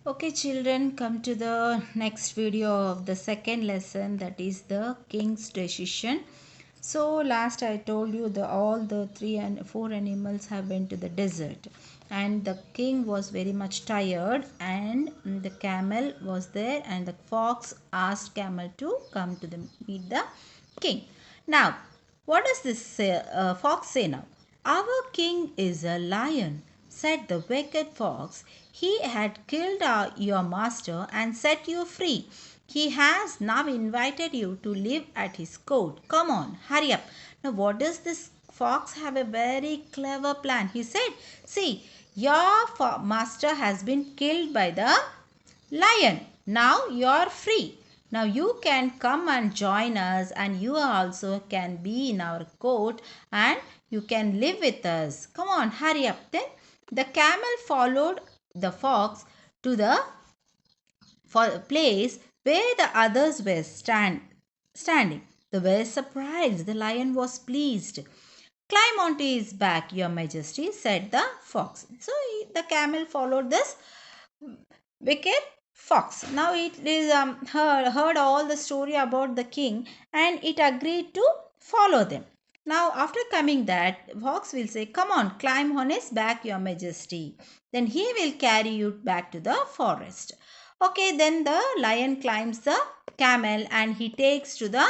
Okay, children, come to the next video of the second lesson, that is the king's decision. So last I told you the all the three and four animals have went to the desert, and the king was very much tired, and the camel was there, and the fox asked camel to come to the meet the king. Now, what does this fox say now? Our king is a lion, said the wicked fox. He had killed your master and set you free. He has now invited you to live at his court. Come on, hurry up. Now, what does this fox have a very clever plan? He said, see, your master has been killed by the lion. Now you're free. Now you can come and join us, and you also can be in our court, and you can live with us. Come on, hurry up. Then the camel followed the fox to the place where the others were standing. They were surprised. The lion was pleased. Climb onto his back, your majesty, said the fox. So the camel followed this wicked fox. Now it is heard all the story about the king, and it agreed to follow them. Now after coming that, fox will say, come on, climb on his back, your majesty. Then he will carry you back to the forest. Okay, then the lion climbs the camel, and he takes to the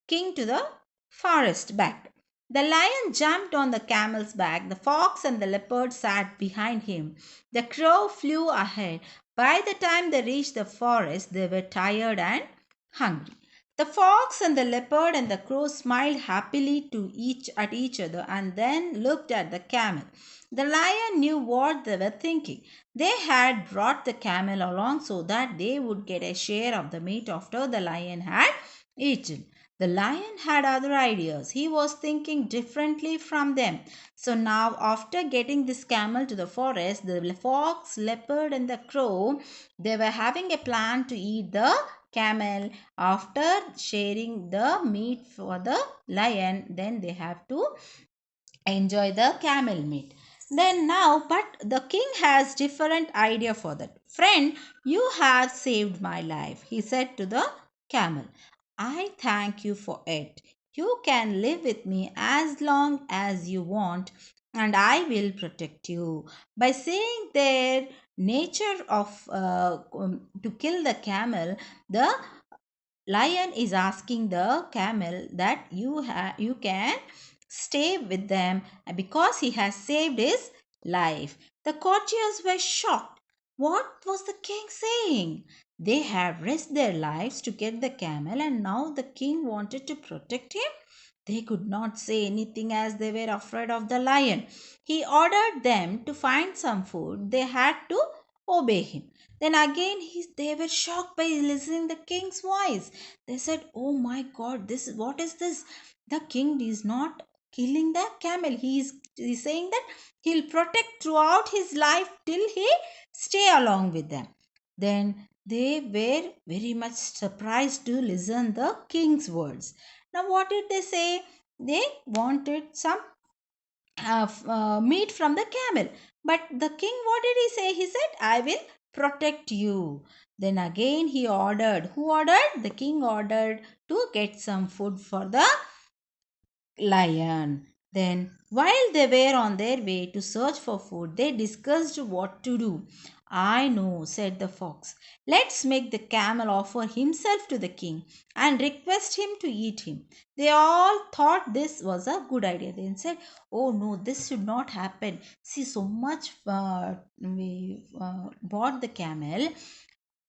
king to the forest back. The lion jumped on the camel's back. The fox and the leopard sat behind him. The crow flew ahead. By the time they reached the forest, they were tired and hungry. The fox and the leopard and the crow smiled happily to each other, and then looked at the camel. The lion knew what they were thinking. They had brought the camel along so that they would get a share of the meat after the lion had eaten. The lion had other ideas. He was thinking differently from them. So now, after getting this camel to the forest, the fox, leopard, and the crow, they were having a plan to eat the camel. After sharing the meat for the lion, then they have to enjoy the camel meat. Then now, but the king has different idea for that. Friend, you have saved my life, he said to the camel. I thank you for it. You can live with me as long as you want, and I will protect you. By saying their nature of to kill the camel, the lion is asking the camel that you can stay with them because he has saved his life. The courtiers were shocked. What was the king saying? They had risked their lives to get the camel, and now the king wanted to protect him. They could not say anything as they were afraid of the lion. He ordered them to find some food. They had to obey him. Then again they were shocked by listening the king's voice. They said, "Oh my God, this what is this? The king is not killing the camel. He's saying that he'll protect throughout his life till he stay along with them." Then they were very much surprised to listen the king's words. Now what did they say? They wanted some meat from the camel. But the king, what did he say? He said, I will protect you. Then again he ordered. Who ordered? The king ordered to get some food for the lion. Then, while they were on their way to search for food, they discussed what to do. I know, said the fox. Let's make the camel offer himself to the king and request him to eat him. They all thought this was a good idea. They said, oh no, this should not happen. See, so much we bought the camel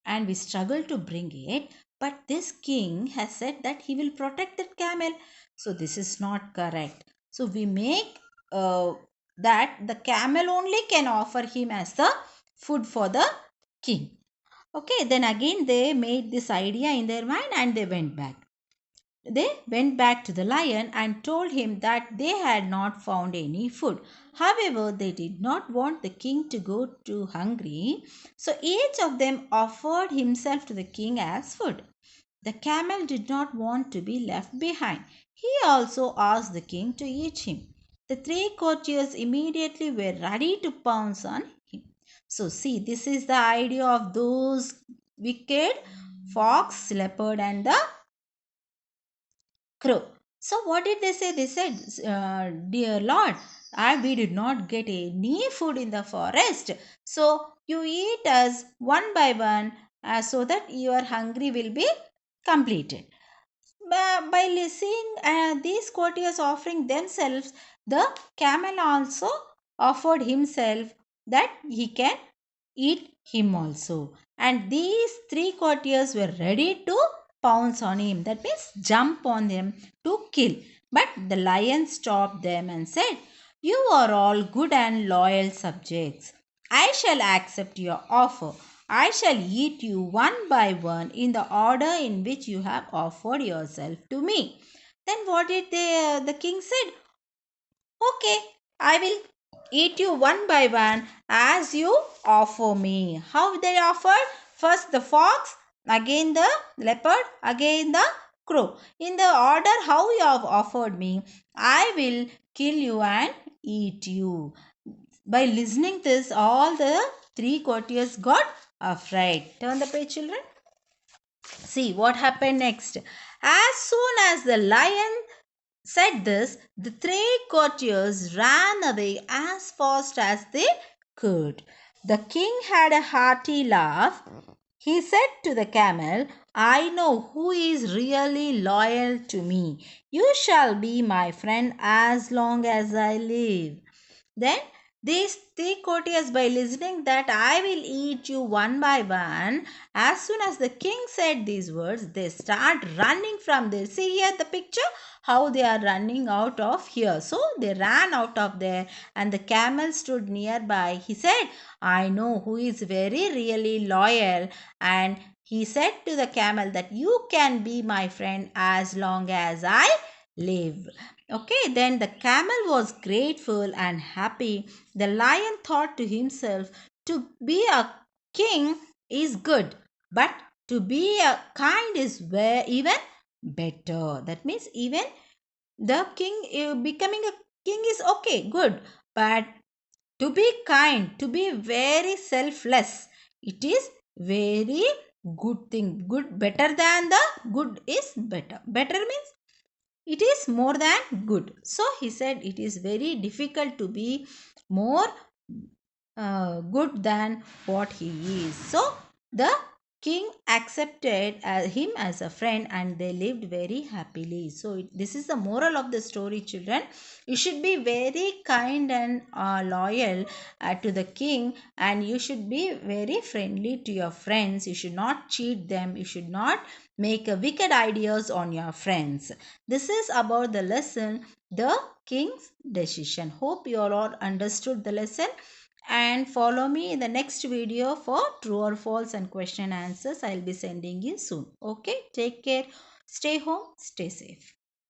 and we struggled to bring it, but this king has said that he will protect that camel. So this is not correct. So we make that the camel only can offer him as the food for the king. Okay, then again they made this idea in their mind, and they went back. They went back to the lion and told him that they had not found any food. However, they did not want the king to go too hungry, so each of them offered himself to the king as food. The camel did not want to be left behind. He also asked the king to eat him. The three courtiers immediately were ready to pounce on him. So see, this is the idea of those wicked fox, leopard and the crow. So what did they say? They said, dear Lord, we did not get any food in the forest. So you eat us one by one so that your hungry will be completed. By listening these courtiers offering themselves, the camel also offered himself that he can eat him also. And these three courtiers were ready to pounce on him, that means jump on him to kill. But the lion stopped them and said, you are all good and loyal subjects. I shall accept your offer. I shall eat you one by one in the order in which you have offered yourself to me. Then what did the king said? Okay, I will eat you one by one as you offer me. How they offered? First the fox, again the leopard, again the crow. In the order how you have offered me, I will kill you and eat you. By listening this, all the three courtiers got afraid. Turn the page, children. See what happened next. As soon as the lion said this, the three courtiers ran away as fast as they could. The king had a hearty laugh. He said to the camel, I know who is really loyal to me. You shall be my friend as long as I live. Then these three courtiers, by listening that I will eat you one by one, as soon as the king said these words, they start running from there. See here the picture, how they are running out of here. So they ran out of there and the camel stood nearby. He said, I know who is very really loyal. And he said to the camel that you can be my friend as long as I live. Okay, then the camel was grateful and happy. The lion thought to himself, to be a king is good, but to be a kind is where even better. That means even the king becoming a king is okay, good, but to be kind, to be very selfless, it is very good thing. Good, better than the good is better. Better means it is more than good. So he said it is very difficult to be more good than what he is. So the king accepted him as a friend and they lived very happily. So this is the moral of the story, children. You should be very kind and loyal to the king, and you should be very friendly to your friends. You should not cheat them. You should not make wicked ideas on your friends. This is about the lesson, the king's decision. Hope you all understood the lesson, and follow me in the next video for true or false and question answers. I'll be sending you soon. Okay, take care, stay home, stay safe.